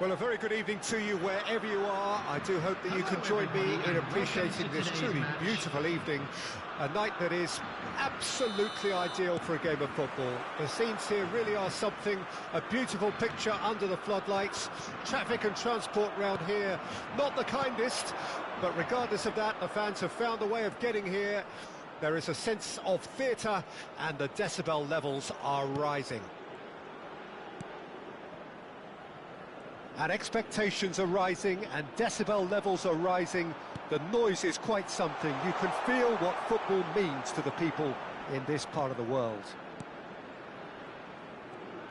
Well, a very good evening to you wherever you are. I do hope that you can join me in appreciating this truly beautiful evening. A night that is absolutely ideal for a game of football. The scenes here really are something, a beautiful picture under the floodlights. Traffic and transport round here, not the kindest, but regardless of that, the fans have found a way of getting here. There is a sense of theatre and the decibel levels are rising. And expectations are rising and decibel levels are rising. The noise is quite something. You can feel what football means to the people in this part of the world.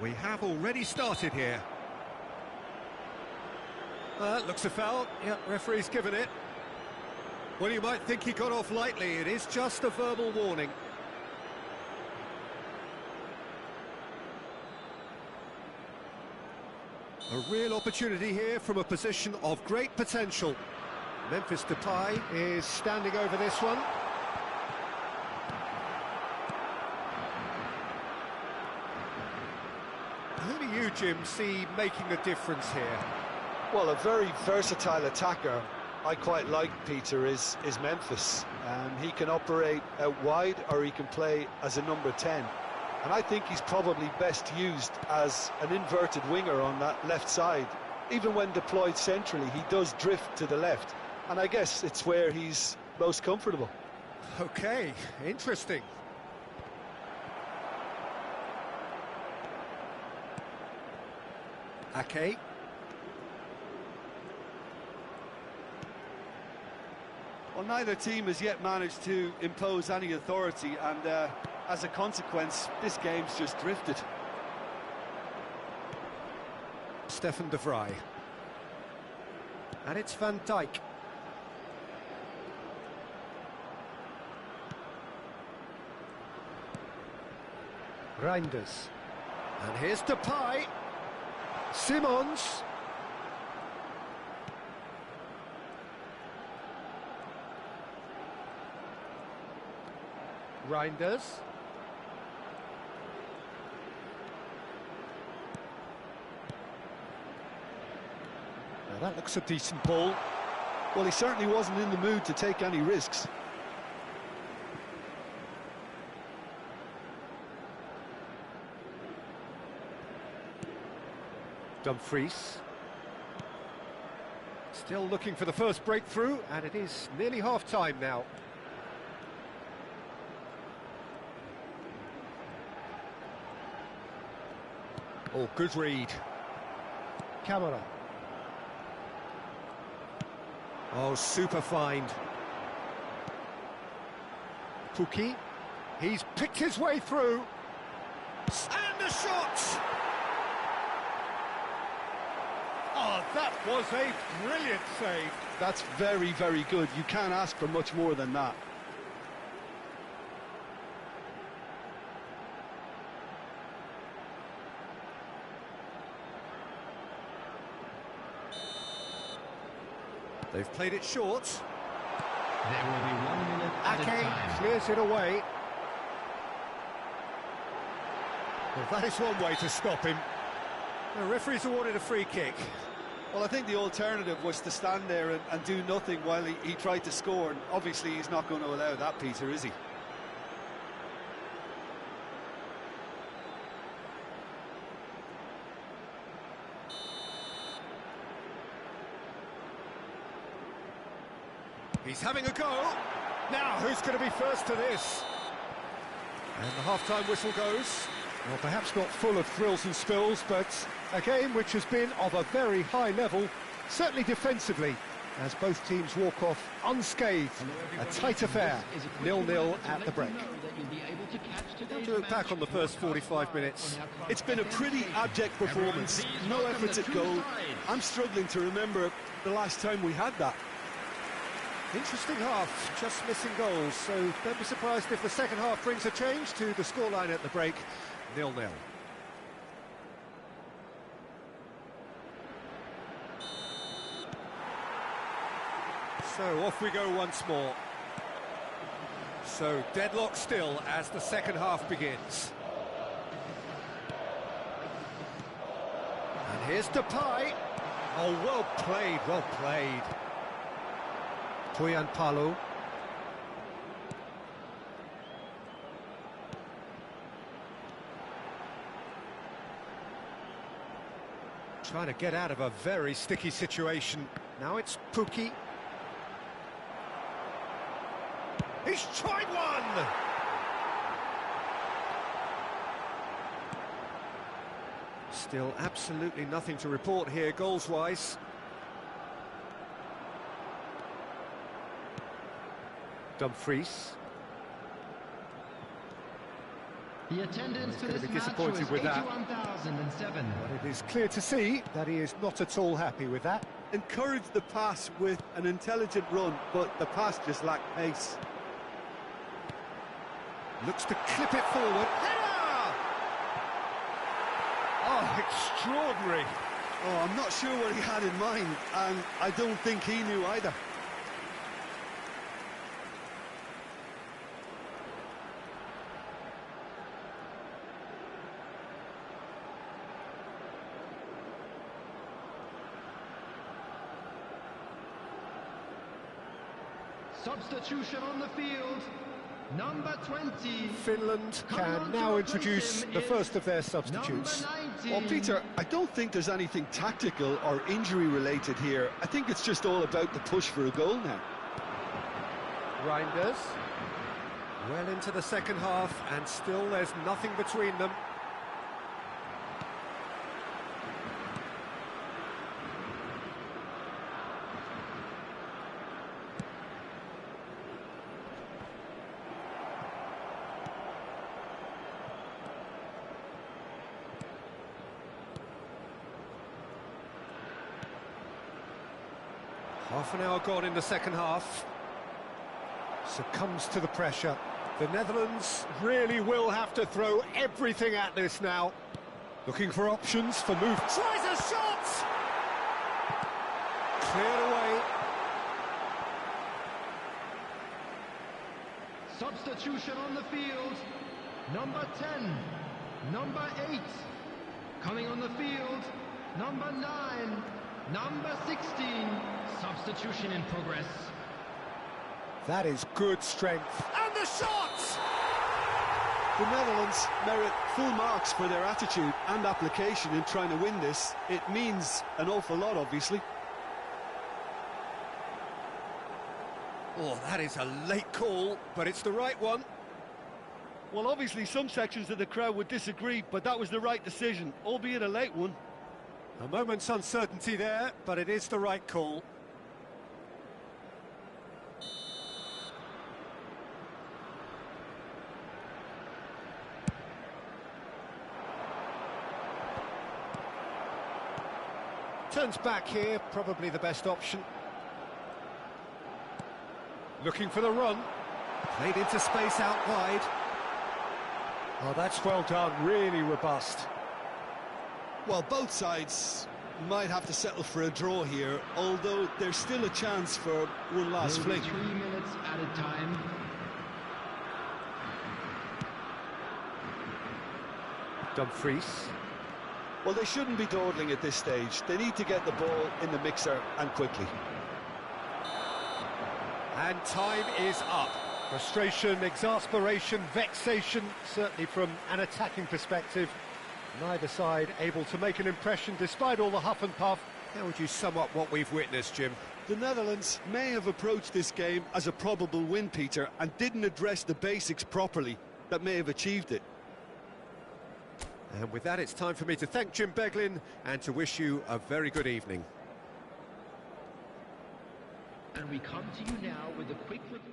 We have already started here. Looks a foul. Yeah, referee's given it. Well, you might think he got off lightly. It is just a verbal warning. A real opportunity here from a position of great potential. Memphis Depay is standing over this one. Who do you, Jim, see making a difference here? Well, a very versatile attacker I quite like, Peter, is Memphis. He can operate out wide or he can play as a number 10. And I think he's probably best used as an inverted winger on that left side. Even when deployed centrally, he does drift to the left. And I guess it's where he's most comfortable. Okay, interesting. Ake. Well, neither team has yet managed to impose any authority, and as a consequence, this game's just drifted. Stefan de Vrij. And it's Van Dijk. Reinders. And here's Depay. Simons. Reinders. Now that looks a decent ball. Well, he certainly wasn't in the mood to take any risks. Dumfries. Still looking for the first breakthrough, and it is nearly half-time now. Oh, good read. Camera. Oh, super find. Pukki. He's picked his way through. And a shot! Oh, that was a brilliant save. That's very, very good. You can't ask for much more than that. They've played it short. There will be 1 minute at a time. Ake clears it away. Well, that is one way to stop him. The referee's awarded a free kick. Well, I think the alternative was to stand there and do nothing while he tried to score, and obviously he's not going to allow that, Peter, is he? He's having a go. Now, who's going to be first to this? And the half-time whistle goes. Well, perhaps not full of thrills and spills, but a game which has been of a very high level, certainly defensively, as both teams walk off unscathed. A tight affair, 0-0 at the break. How do you look back on the first 45 minutes? It's been a pretty abject performance. No efforts at goal. I'm struggling to remember the last time we had that. Interesting half, just missing goals, so don't be surprised if the second half brings a change to the scoreline at the break, 0-0. So off we go once more. So deadlock still as the second half begins. And here's Depay. Oh, well played, well played. Puyan Palu. Trying to get out of a very sticky situation. Now it's Pukki. He's tried one! Still absolutely nothing to report here, goals-wise. Dumfries. The attendance for He's going this to be match disappointed was with that. 81,007. But it is clear to see that he is not at all happy with that. Encourage the pass with an intelligent run, but the pass just lacked pace. Looks to clip it forward. Header! Oh, extraordinary. Oh, I'm not sure what he had in mind, and I don't think he knew either. Substitution on the field, number 20. Finland can now introduce the first of their substitutes. Well, Peter, I don't think there's anything tactical or injury-related here. I think it's just all about the push for a goal now. Reinders. Well into the second half, and still there's nothing between them. Half an hour gone in the second half. Succumbs to the pressure. The Netherlands really will have to throw everything at this now. Looking for options for move. Tries a shot! Cleared away. Substitution on the field, number 10, number 8. Coming on the field, number 9, number 16. Substitution in progress. That is good strength. And the shot! The Netherlands merit full marks for their attitude and application in trying to win this. It means an awful lot, obviously. Oh, that is a late call, but it's the right one. Well, obviously some sections of the crowd would disagree, but that was the right decision, albeit a late one. A moment's uncertainty there, but it is the right call. Turns back here, probably the best option. Looking for the run. Played into space out wide. Oh, that's well done, really robust. Well, both sides might have to settle for a draw here, although there's still a chance for one last fling. 3 minutes added time. Dumfries. Well, they shouldn't be dawdling at this stage. They need to get the ball in the mixer, and quickly. And time is up. Frustration, exasperation, vexation, certainly from an attacking perspective. Neither side able to make an impression despite all the huff and puff. How would you sum up what we've witnessed, Jim? The Netherlands may have approached this game as a probable win, Peter, and didn't address the basics properly that may have achieved it. And with that, it's time for me to thank Jim Beglin and to wish you a very good evening. And we come to you now with a quick request.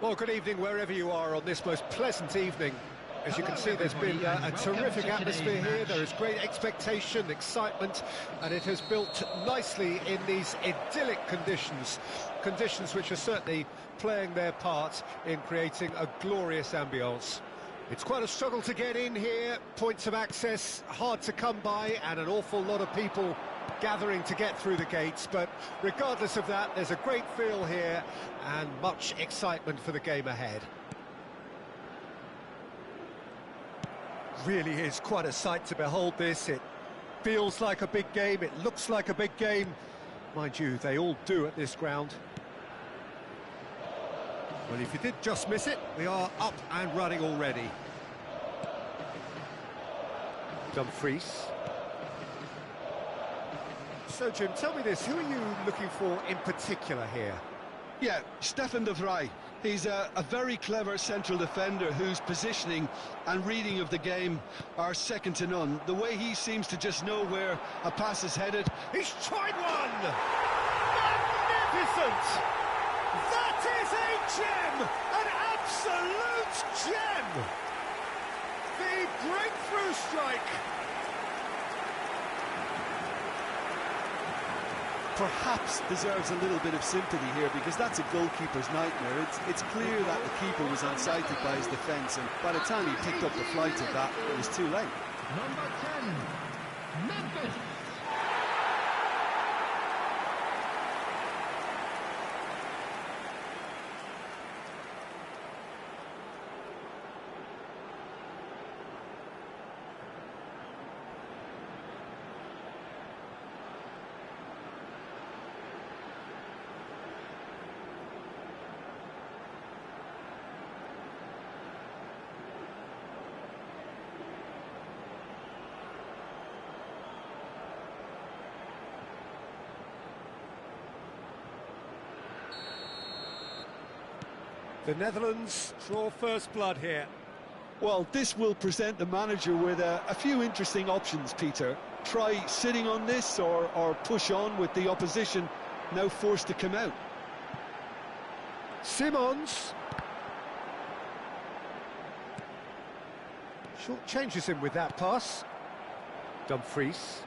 Well, good evening wherever you are on this most pleasant evening. As you can see, there's been a terrific atmosphere here. There is great expectation, excitement, and it has built nicely in these idyllic conditions. Conditions which are certainly playing their part in creating a glorious ambience. It's quite a struggle to get in here, points of access hard to come by, and an awful lot of people gathering to get through the gates, but regardless of that, there's a great feel here and much excitement for the game ahead. Really is quite a sight to behold this. It feels like a big game, it looks like a big game. Mind you, they all do at this ground. Well, if you did just miss it, we are up and running already. Dumfries. So, Jim, tell me this, who are you looking for in particular here? Yeah, Stefan de Vrij. He's a very clever central defender whose positioning and reading of the game are second to none. The way he seems to just know where a pass is headed. He's tried one! Magnificent! That is a gem! An absolute gem! The breakthrough strike! Perhaps deserves a little bit of sympathy here, because that's a goalkeeper's nightmare. It's clear that the keeper was unsighted by his defence, and by the time he picked up the flight of that, it was too late. Number 10, Memphis. The Netherlands draw first blood here. Well, this will present the manager with a few interesting options, Peter. Try sitting on this or push on with the opposition now forced to come out. Simons. Short changes him with that pass. Dumfries.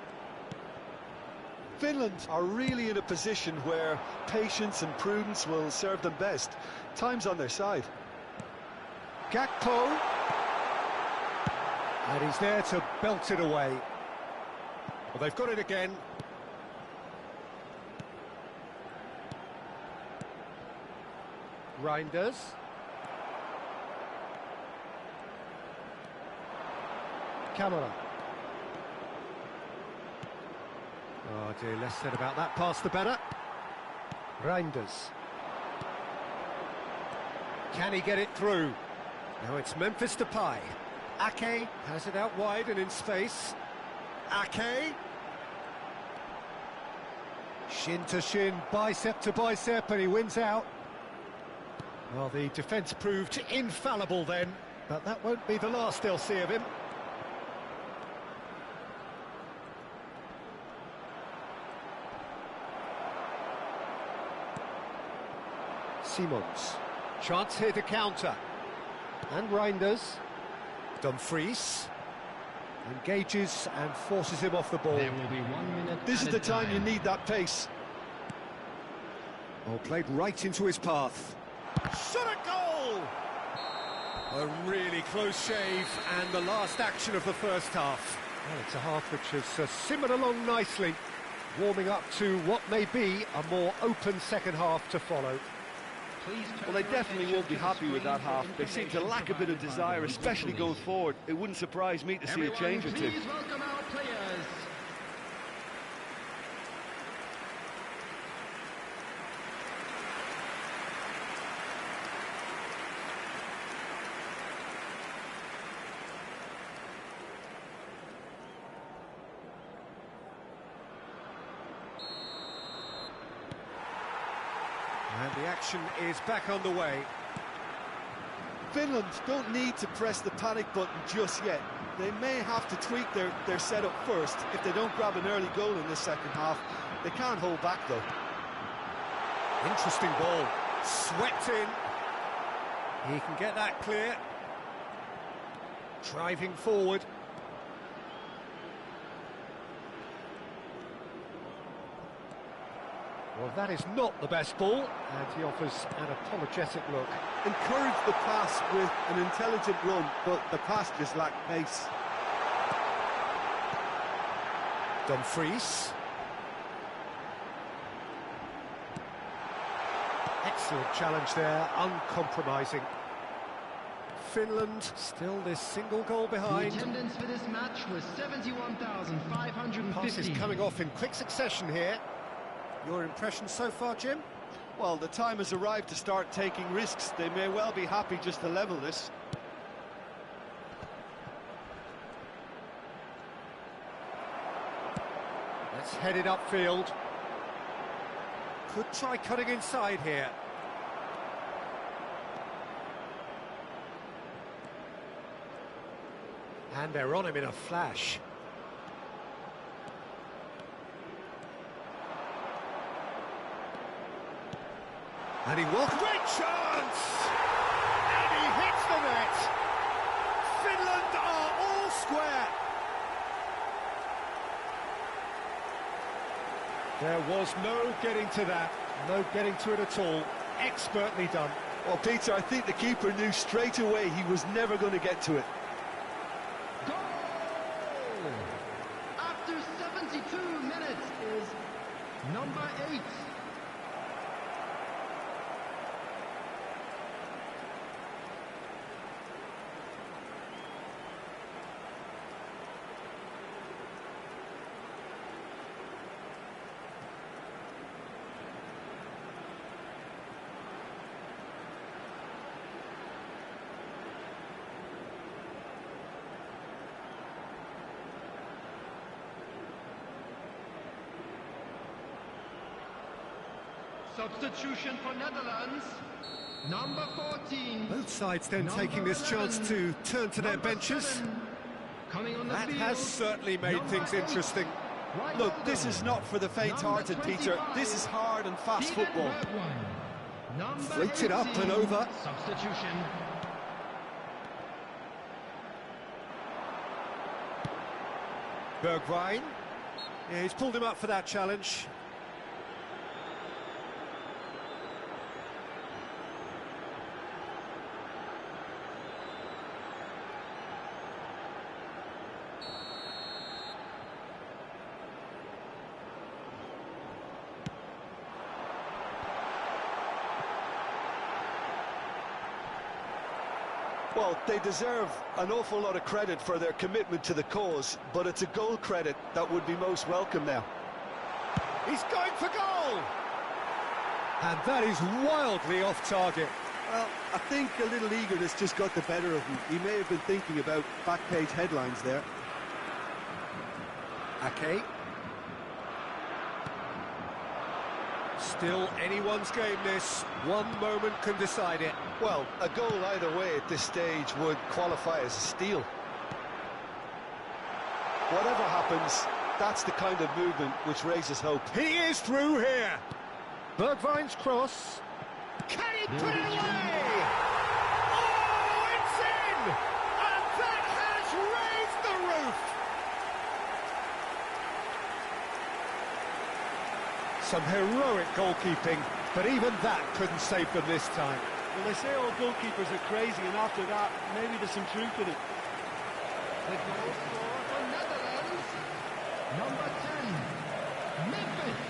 Finland are really in a position where patience and prudence will serve them best. Time's on their side. Gakpo. And he's there to belt it away. Well, they've got it again. Reinders. Camera. Oh dear, less said about that pass the better. Reinders. Can he get it through? Now it's Memphis Depay. Ake has it out wide and in space. Ake. Shin to shin, bicep to bicep, and he wins out. Well, the defence proved infallible then, but that won't be the last they'll see of him. Simons. Chance here to counter. And Reinders. Dumfries. Engages and forces him off the ball. There will be 1 minute. This is the time you need that pace. Oh, played right into his path. Shot a goal! A really close shave, and the last action of the first half. Well, it's a half which has simmered along nicely, warming up to what may be a more open second half to follow. Well, they definitely won't be happy with that half. They seem to lack a bit of desire, especially going forward. It wouldn't surprise me to see a change or two. Please welcome our players. And the action is back on the way. Finland don't need to press the panic button just yet. They may have to tweak their setup first if they don't grab an early goal in this second half. They can't hold back, though. Interesting ball. Swept in. He can get that clear. Driving forward. Well, that is not the best ball, and he offers an apologetic look. Encourage the pass with an intelligent run, but the pass just lacked pace. Dumfries. Excellent challenge there, uncompromising. Finland still this single goal behind. The attendance for this match was 71,550. Passes coming off in quick succession here. Your impression so far, Jim? Well, the time has arrived to start taking risks. They may well be happy just to level this. Let's head it upfield. Could try cutting inside here. And they're on him in a flash. And he walks. Great chance! And he hits the net. Finland are all square. There was no getting to that. No getting to it at all. Expertly done. Well, Peter, I think the keeper knew straight away he was never going to get to it. Goal! After 72 minutes is number 8. Substitution for Netherlands, number 14. Both sides then taking this chance to turn to their benches. 7. Coming on the That field, has certainly made number things 8. interesting. Right Look, over. this is not for the faint-hearted, Number Peter. 25, This is hard and fast Steven football. Bergwijn. Number Floats it up 18, and over. Substitution. Bergwijn. Yeah, he's pulled him up for that challenge. Well, they deserve an awful lot of credit for their commitment to the cause, but it's a goal credit that would be most welcome now. He's going for goal! And that is wildly off target. Well, I think a little eagerness just got the better of him. He may have been thinking about back-page headlines there. Ake. Still anyone's game this. One moment can decide it. Well, a goal either way at this stage would qualify as a steal. Whatever happens, that's the kind of movement which raises hope. He is through here. Bergwijn's cross. Can he put it away? Oh, it's in! And that has raised the roof! Some heroic goalkeeping, but even that couldn't save them this time. Well, they say all goalkeepers are crazy, and after that, maybe there's some truth in it. The goal scorer for Netherlands, number 10, Memphis.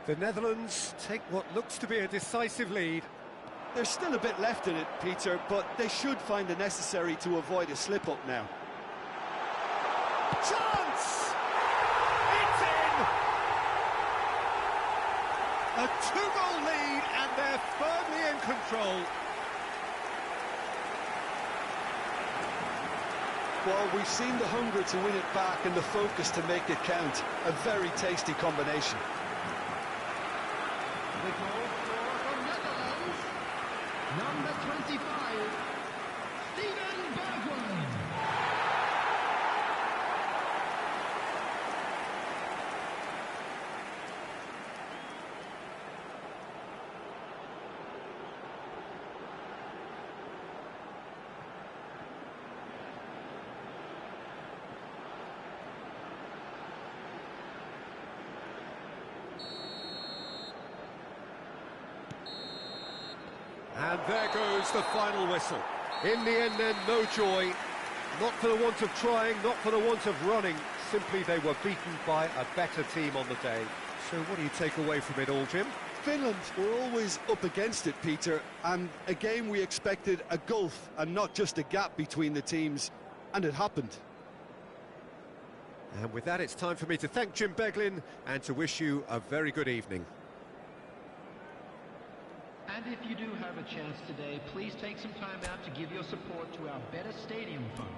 The Netherlands take what looks to be a decisive lead. There's still a bit left in it, Peter, but they should find the necessary to avoid a slip-up now. Chance! It's in! A 2-goal lead, and they're firmly in control. Well, we've seen the hunger to win it back and the focus to make it count. A very tasty combination. The goal for the Netherlands, number 25, Steven Bergwijn. And there goes the final whistle. In the end then, no joy. Not for the want of trying, not for the want of running. Simply they were beaten by a better team on the day. So what do you take away from it all, Jim? Finland were always up against it, Peter, and a game we expected a gulf and not just a gap between the teams, and it happened. And with that, it's time for me to thank Jim Beglin and to wish you a very good evening. And if you do have a chance today, please take some time out to give your support to our Better Stadium Fund.